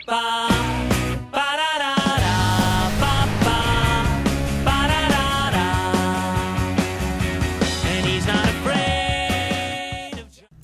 The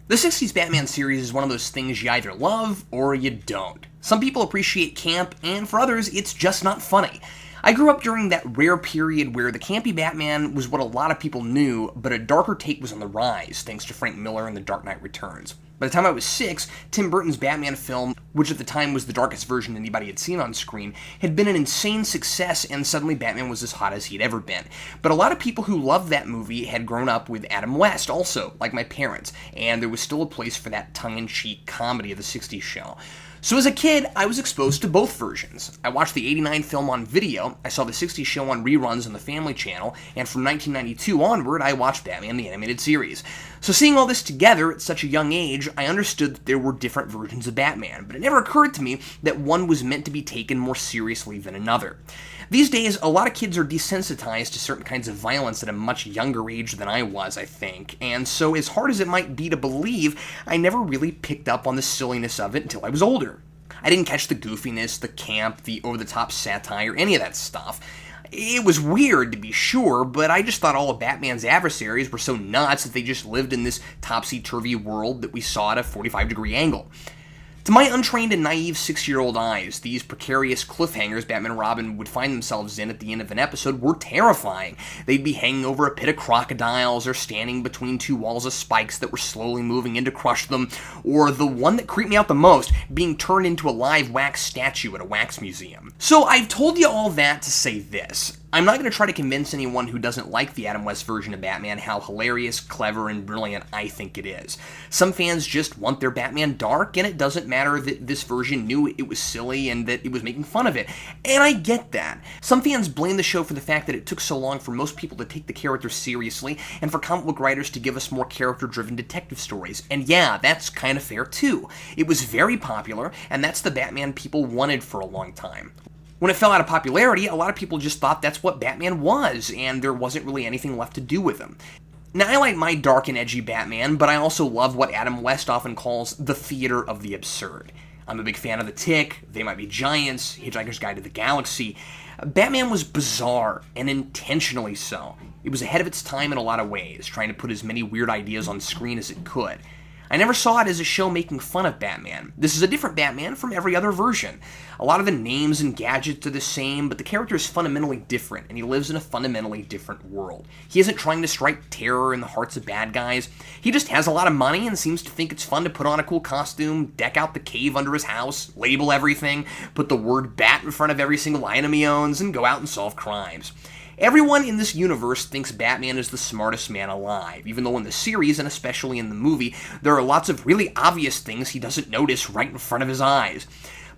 60s Batman series is one of those things you either love or you don't. Some people appreciate camp, and for others, it's just not funny. I grew up during that rare period where the campy Batman was what a lot of people knew, but a darker take was on the rise, thanks to Frank Miller and The Dark Knight Returns. By the time I was 6, Tim Burton's Batman film, which at the time was the darkest version anybody had seen on screen, had been an insane success, and suddenly Batman was as hot as he'd ever been. But a lot of people who loved that movie had grown up with Adam West also, like my parents, and there was still a place for that tongue-in-cheek comedy of the 60s show. So as a kid, I was exposed to both versions. I watched the '89 film on video, I saw the 60s show on reruns on the Family Channel, and from 1992 onward, I watched Batman the Animated Series. So seeing all this together at such a young age, I understood that there were different versions of Batman, but it never occurred to me that one was meant to be taken more seriously than another. These days, a lot of kids are desensitized to certain kinds of violence at a much younger age than I was, I think, and so as hard as it might be to believe, I never really picked up on the silliness of it until I was older. I didn't catch the goofiness, the camp, the over-the-top satire, any of that stuff. It was weird, to be sure, but I just thought all of Batman's adversaries were so nuts that they just lived in this topsy-turvy world that we saw at a 45-degree angle. To my untrained and naive 6-year-old eyes, these precarious cliffhangers Batman and Robin would find themselves in at the end of an episode were terrifying. They'd be hanging over a pit of crocodiles, or standing between two walls of spikes that were slowly moving in to crush them, or the one that creeped me out the most, being turned into a live wax statue at a wax museum. So I've told you all that to say this. I'm not going to try to convince anyone who doesn't like the Adam West version of Batman how hilarious, clever, and brilliant I think it is. Some fans just want their Batman dark, and it doesn't matter that this version knew it was silly and that it was making fun of it. And I get that. Some fans blame the show for the fact that it took so long for most people to take the character seriously, and for comic book writers to give us more character-driven detective stories. And yeah, that's kind of fair too. It was very popular, and that's the Batman people wanted for a long time. When it fell out of popularity, a lot of people just thought that's what Batman was, and there wasn't really anything left to do with him. Now, I like my dark and edgy Batman, but I also love what Adam West often calls the theater of the absurd. I'm a big fan of The Tick, They Might Be Giants, Hitchhiker's Guide to the Galaxy. Batman was bizarre, and intentionally so. It was ahead of its time in a lot of ways, trying to put as many weird ideas on screen as it could. I never saw it as a show making fun of Batman. This is a different Batman from every other version. A lot of the names and gadgets are the same, but the character is fundamentally different, and he lives in a fundamentally different world. He isn't trying to strike terror in the hearts of bad guys. He just has a lot of money and seems to think it's fun to put on a cool costume, deck out the cave under his house, label everything, put the word bat in front of every single item he owns, and go out and solve crimes. Everyone in this universe thinks Batman is the smartest man alive, even though in the series, and especially in the movie, there are lots of really obvious things he doesn't notice right in front of his eyes.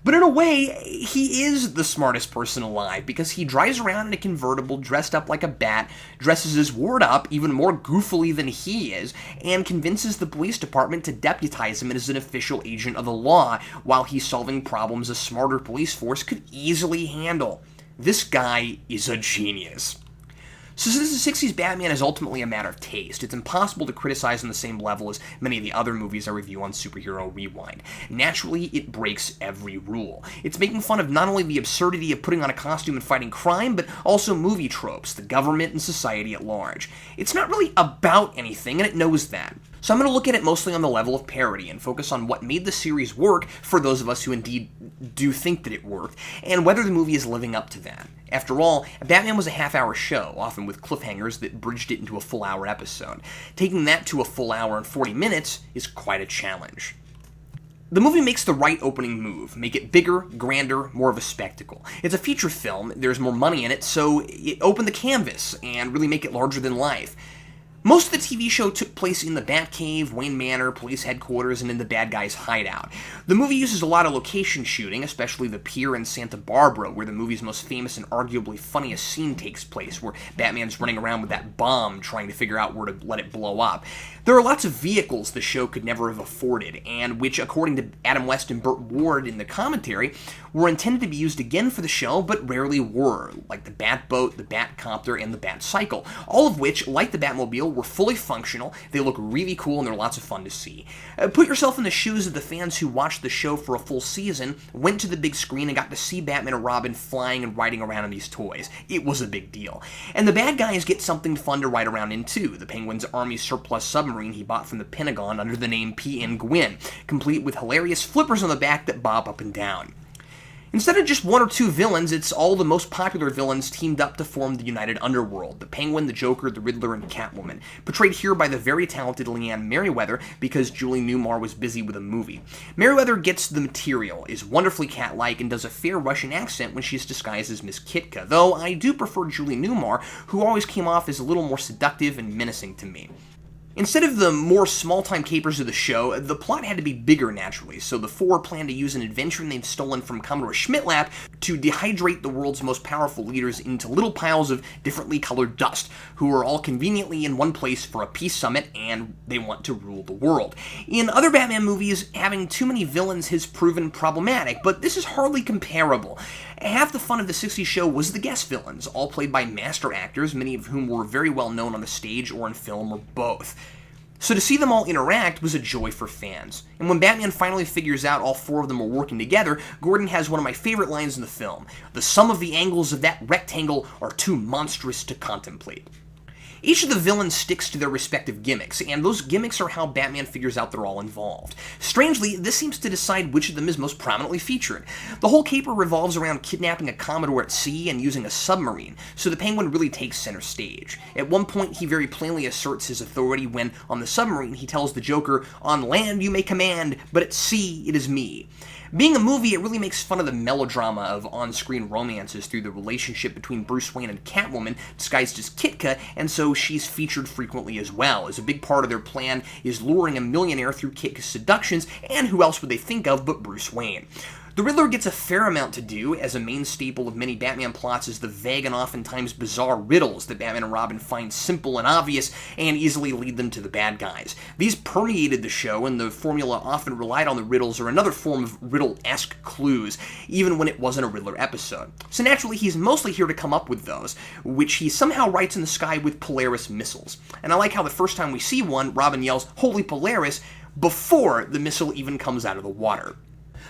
But in a way, he is the smartest person alive, because he drives around in a convertible dressed up like a bat, dresses his ward up even more goofily than he is, and convinces the police department to deputize him as an official agent of the law, while he's solving problems a smarter police force could easily handle. This guy is a genius. So since the 60s Batman is ultimately a matter of taste, it's impossible to criticize on the same level as many of the other movies I review on Superhero Rewind. Naturally, it breaks every rule. It's making fun of not only the absurdity of putting on a costume and fighting crime, but also movie tropes, the government, and society at large. It's not really about anything, and it knows that. So I'm going to look at it mostly on the level of parody and focus on what made the series work for those of us who indeed do think that it worked, and whether the movie is living up to that. After all, Batman was a half-hour show, often with cliffhangers that bridged it into a full-hour episode. Taking that to a full hour and 40 minutes is quite a challenge. The movie makes the right opening move, make it bigger, grander, more of a spectacle. It's a feature film, there's more money in it, so it opened the canvas and really make it larger than life. Most of the TV show took place in the Batcave, Wayne Manor, police headquarters, and in the bad guy's hideout. The movie uses a lot of location shooting, especially the pier in Santa Barbara, where the movie's most famous and arguably funniest scene takes place, where Batman's running around with that bomb trying to figure out where to let it blow up. There are lots of vehicles the show could never have afforded, and which, according to Adam West and Burt Ward in the commentary, were intended to be used again for the show, but rarely were, like the Batboat, the Batcopter, and the Batcycle, all of which, like the Batmobile, were fully functional, they look really cool, and they're lots of fun to see. Put yourself in the shoes of the fans who watched the show for a full season, went to the big screen, and got to see Batman and Robin flying and riding around in these toys. It was a big deal. And the bad guys get something fun to ride around in too, the Penguin's Army surplus submarine he bought from the Pentagon under the name P.N. Gwyn, complete with hilarious flippers on the back that bob up and down. Instead of just one or two villains, it's all the most popular villains teamed up to form the United Underworld, the Penguin, the Joker, the Riddler, and Catwoman, portrayed here by the very talented Leanne Merriweather because Julie Newmar was busy with a movie. Merriweather gets the material, is wonderfully cat-like, and does a fair Russian accent when she's disguised as Miss Kitka, though I do prefer Julie Newmar, who always came off as a little more seductive and menacing to me. Instead of the more small-time capers of the show, the plot had to be bigger naturally, so the four plan to use an invention they've stolen from Commodore Schmidt-Lap to dehydrate the world's most powerful leaders into little piles of differently colored dust, who are all conveniently in one place for a peace summit, and they want to rule the world. In other Batman movies, having too many villains has proven problematic, but this is hardly comparable. Half the fun of the 60s show was the guest villains, all played by master actors, many of whom were very well known on the stage or in film or both. So to see them all interact was a joy for fans. And when Batman finally figures out all four of them are working together, Gordon has one of my favorite lines in the film: "The sum of the angles of that rectangle are too monstrous to contemplate." Each of the villains sticks to their respective gimmicks, and those gimmicks are how Batman figures out they're all involved. Strangely, this seems to decide which of them is most prominently featured. The whole caper revolves around kidnapping a Commodore at sea and using a submarine, so the Penguin really takes center stage. At one point, he very plainly asserts his authority when, on the submarine, he tells the Joker, "On land you may command, but at sea it is me." Being a movie, it really makes fun of the melodrama of on-screen romances through the relationship between Bruce Wayne and Catwoman, disguised as Kitka, and so she's featured frequently as well, as a big part of their plan is luring a millionaire through Kitka's seductions, and who else would they think of but Bruce Wayne? The Riddler gets a fair amount to do, as a main staple of many Batman plots is the vague and oftentimes bizarre riddles that Batman and Robin find simple and obvious and easily lead them to the bad guys. These permeated the show, and the formula often relied on the riddles or another form of riddle-esque clues, even when it wasn't a Riddler episode. So naturally, he's mostly here to come up with those, which he somehow writes in the sky with Polaris missiles. And I like how the first time we see one, Robin yells, "Holy Polaris!" before the missile even comes out of the water.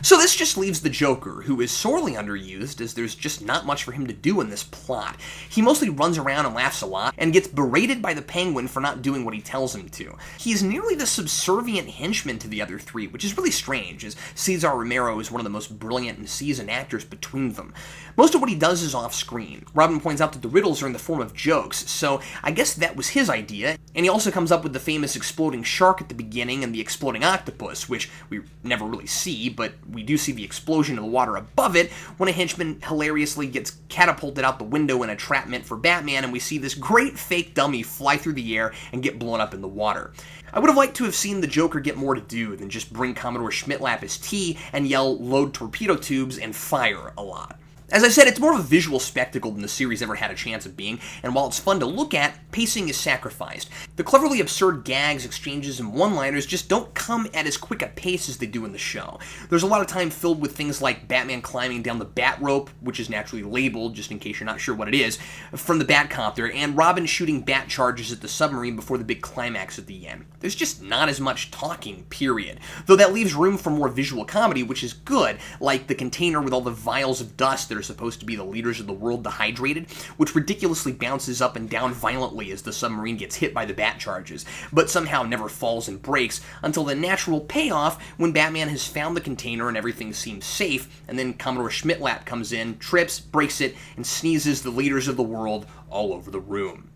So this just leaves the Joker, who is sorely underused, as there's just not much for him to do in this plot. He mostly runs around and laughs a lot, and gets berated by the Penguin for not doing what he tells him to. He is nearly the subservient henchman to the other three, which is really strange, as Cesar Romero is one of the most brilliant and seasoned actors between them. Most of what he does is off-screen. Robin points out that the riddles are in the form of jokes, so I guess that was his idea, and he also comes up with the famous exploding shark at the beginning and the exploding octopus, which we never really see, but we do see the explosion of the water above it when a henchman hilariously gets catapulted out the window in a trap meant for Batman, and we see this great fake dummy fly through the air and get blown up in the water. I would have liked to have seen the Joker get more to do than just bring Commodore Schmidt-Lap his tea and yell "load torpedo tubes" and fire a lot. As I said, it's more of a visual spectacle than the series ever had a chance of being, and while it's fun to look at, pacing is sacrificed. The cleverly absurd gags, exchanges, and one-liners just don't come at as quick a pace as they do in the show. There's a lot of time filled with things like Batman climbing down the bat rope, which is naturally labeled, just in case you're not sure what it is, from the Batcopter, and Robin shooting bat charges at the submarine before the big climax at the end. There's just not as much talking, period. Though that leaves room for more visual comedy, which is good, like the container with all the vials of dust that are supposed to be the leaders of the world dehydrated, which ridiculously bounces up and down violently as the submarine gets hit by the bat charges, but somehow never falls and breaks until the natural payoff when Batman has found the container and everything seems safe, and then Commodore Schmidt-Lap comes in, trips, breaks it, and sneezes the leaders of the world all over the room.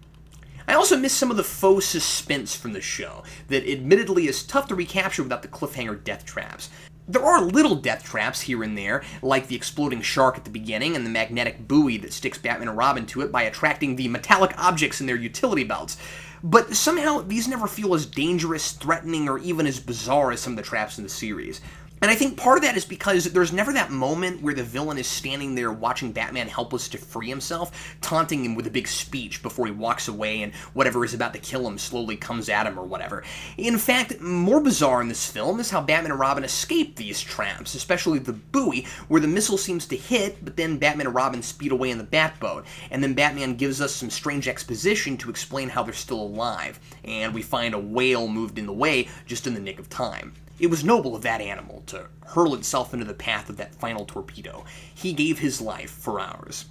I also miss some of the faux suspense from the show, that admittedly is tough to recapture without the cliffhanger death traps. There are little death traps here and there, like the exploding shark at the beginning and the magnetic buoy that sticks Batman and Robin to it by attracting the metallic objects in their utility belts. But somehow, these never feel as dangerous, threatening, or even as bizarre as some of the traps in the series. And I think part of that is because there's never that moment where the villain is standing there watching Batman helpless to free himself, taunting him with a big speech before he walks away and whatever is about to kill him slowly comes at him or whatever. In fact, more bizarre in this film is how Batman and Robin escape these traps, especially the buoy, where the missile seems to hit, but then Batman and Robin speed away in the Batboat, and then Batman gives us some strange exposition to explain how they're still alive, and we find a whale moved in the way just in the nick of time. It was noble of that animal to hurl itself into the path of that final torpedo. He gave his life for ours.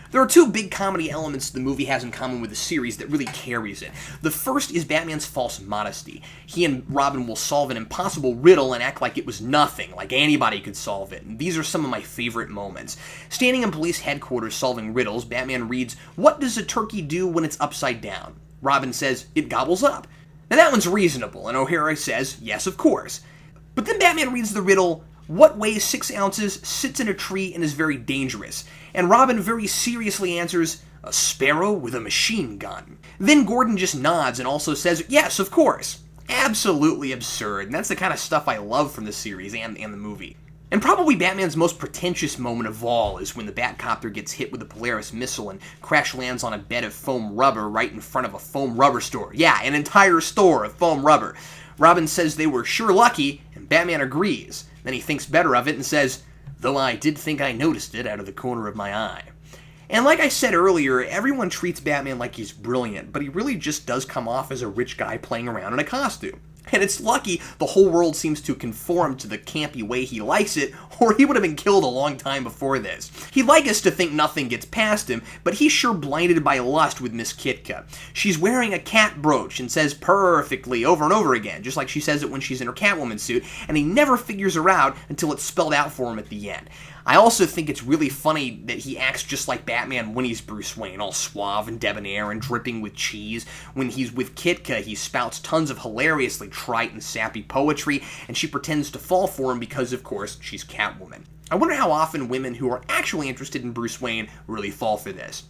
There are two big comedy elements the movie has in common with the series that really carries it. The first is Batman's false modesty. He and Robin will solve an impossible riddle and act like it was nothing, like anybody could solve it. And these are some of my favorite moments. Standing in police headquarters solving riddles, Batman reads, "What does a turkey do when it's upside down?" Robin says, "It gobbles up." Now that one's reasonable, and O'Hara says, "Yes, of course." But then Batman reads the riddle, "What weighs 6 ounces, sits in a tree, and is very dangerous?" And Robin very seriously answers, "A sparrow with a machine gun." Then Gordon just nods and also says, "Yes, of course." Absolutely absurd, and that's the kind of stuff I love from the series and the movie. And probably Batman's most pretentious moment of all is when the Batcopter gets hit with a Polaris missile and crash lands on a bed of foam rubber right in front of a foam rubber store. Yeah, an entire store of foam rubber. Robin says they were sure lucky, and Batman agrees. Then he thinks better of it and says, "Though I did think I noticed it out of the corner of my eye." And like I said earlier, everyone treats Batman like he's brilliant, but he really just does come off as a rich guy playing around in a costume. And it's lucky the whole world seems to conform to the campy way he likes it, or he would have been killed a long time before this. He'd like us to think nothing gets past him, but he's sure blinded by lust with Miss Kitka. She's wearing a cat brooch and says perfectly over and over again, just like she says it when she's in her Catwoman suit, and he never figures her out until it's spelled out for him at the end. I also think it's really funny that he acts just like Batman when he's Bruce Wayne, all suave and debonair and dripping with cheese. When he's with Kitka, he spouts tons of hilariously trite and sappy poetry, and she pretends to fall for him because, of course, she's Catwoman. I wonder how often women who are actually interested in Bruce Wayne really fall for this.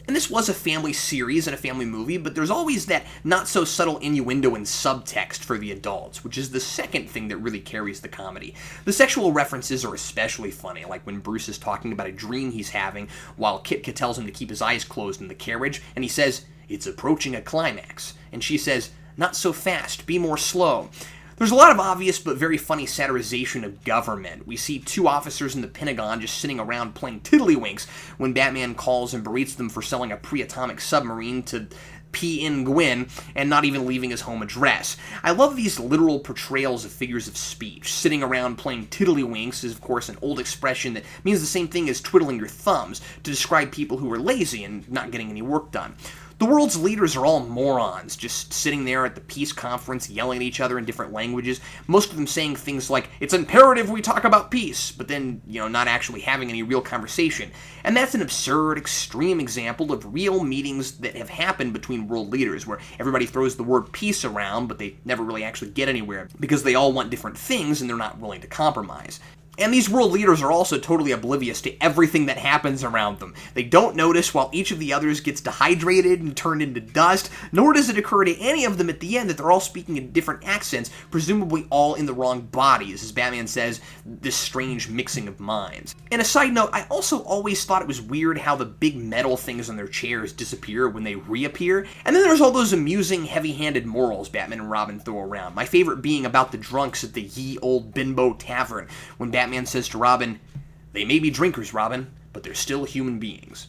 And this was a family series and a family movie, but there's always that not-so-subtle innuendo and subtext for the adults, which is the second thing that really carries the comedy. The sexual references are especially funny, like when Bruce is talking about a dream he's having while Kitka tells him to keep his eyes closed in the carriage, and he says, "It's approaching a climax." And she says, "Not so fast, be more slow." There's a lot of obvious but very funny satirization of government. We see two officers in the Pentagon just sitting around playing tiddlywinks when Batman calls and berates them for selling a pre-atomic submarine to P.N. Gwyn and not even leaving his home address. I love these literal portrayals of figures of speech. Sitting around playing tiddlywinks is, of course, an old expression that means the same thing as twiddling your thumbs to describe people who are lazy and not getting any work done. The world's leaders are all morons, just sitting there at the peace conference yelling at each other in different languages, most of them saying things like, "It's imperative we talk about peace," but then, not actually having any real conversation. And that's an absurd, extreme example of real meetings that have happened between world leaders, where everybody throws the word peace around, but they never really actually get anywhere, because they all want different things and they're not willing to compromise. And these world leaders are also totally oblivious to everything that happens around them. They don't notice while each of the others gets dehydrated and turned into dust, nor does it occur to any of them at the end that they're all speaking in different accents, presumably all in the wrong bodies, as Batman says, this strange mixing of minds. And a side note, I also always thought it was weird how the big metal things on their chairs disappear when they reappear, and then there's all those amusing, heavy-handed morals Batman and Robin throw around, my favorite being about the drunks at the Ye Old Bimbo Tavern, when Batman says to Robin, "They may be drinkers, Robin, but they're still human beings."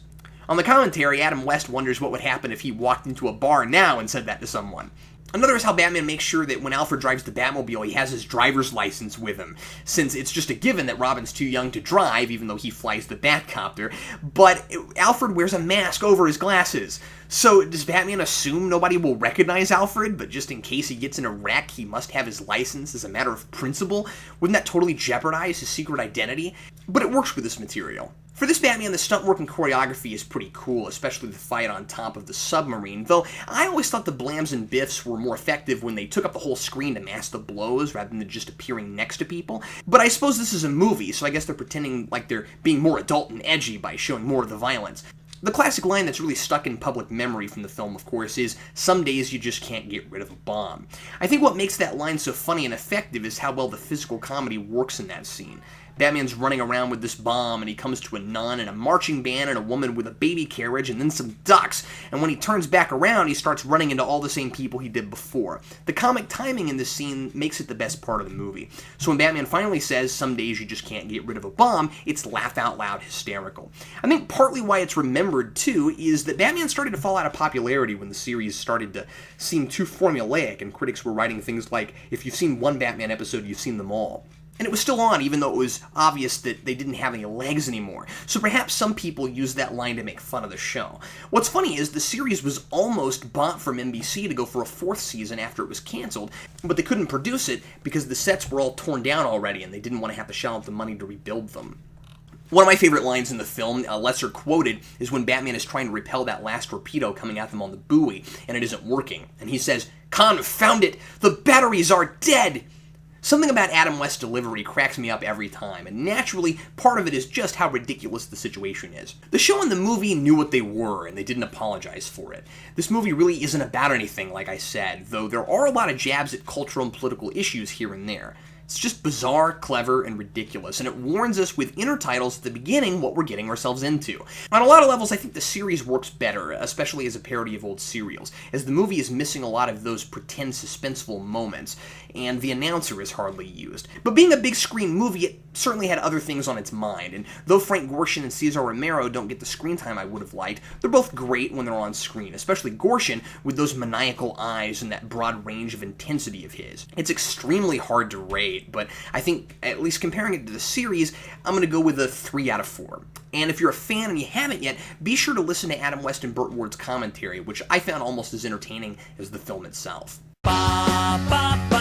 On the commentary, Adam West wonders what would happen if he walked into a bar now and said that to someone. Another is how Batman makes sure that when Alfred drives the Batmobile, he has his driver's license with him, since it's just a given that Robin's too young to drive, even though he flies the Batcopter, but Alfred wears a mask over his glasses. So does Batman assume nobody will recognize Alfred, but just in case he gets in a wreck, he must have his license as a matter of principle? Wouldn't that totally jeopardize his secret identity? But it works with this material. For this Batman, the stunt work and choreography is pretty cool, especially the fight on top of the submarine, though I always thought the blams and biffs were more effective when they took up the whole screen to mask the blows rather than just appearing next to people. But I suppose this is a movie, so I guess they're pretending like they're being more adult and edgy by showing more of the violence. The classic line that's really stuck in public memory from the film, of course, is, "Some days you just can't get rid of a bomb." I think what makes that line so funny and effective is how well the physical comedy works in that scene. Batman's running around with this bomb, and he comes to a nun and a marching band and a woman with a baby carriage and then some ducks, and when he turns back around, he starts running into all the same people he did before. The comic timing in this scene makes it the best part of the movie. So when Batman finally says, "Some days you just can't get rid of a bomb," it's laugh-out-loud hysterical. I think partly why it's remembered, too, is that Batman started to fall out of popularity when the series started to seem too formulaic, and critics were writing things like, "If you've seen one Batman episode, you've seen them all." And it was still on, even though it was obvious that they didn't have any legs anymore. So perhaps some people used that line to make fun of the show. What's funny is the series was almost bought from NBC to go for a 4th season after it was canceled, but they couldn't produce it because the sets were all torn down already and they didn't want to have to shell out the money to rebuild them. One of my favorite lines in the film, lesser quoted, is when Batman is trying to repel that last torpedo coming at them on the buoy, and it isn't working. And he says, "Confound it! The batteries are dead!" Something about Adam West's delivery cracks me up every time, and naturally, part of it is just how ridiculous the situation is. The show and the movie knew what they were, and they didn't apologize for it. This movie really isn't about anything, like I said, though there are a lot of jabs at cultural and political issues here and there. It's just bizarre, clever, and ridiculous, and it warns us with inner titles at the beginning what we're getting ourselves into. On a lot of levels, I think the series works better, especially as a parody of old serials, as the movie is missing a lot of those pretend suspenseful moments, and the announcer is hardly used. But being a big screen movie, it certainly had other things on its mind, and though Frank Gorshin and Cesar Romero don't get the screen time I would have liked, they're both great when they're on screen, especially Gorshin with those maniacal eyes and that broad range of intensity of his. It's extremely hard to rate, but I think, at least comparing it to the series, I'm going to go with a 3 out of 4. And if you're a fan and you haven't yet, be sure to listen to Adam West and Burt Ward's commentary, which I found almost as entertaining as the film itself. Ba, ba, ba.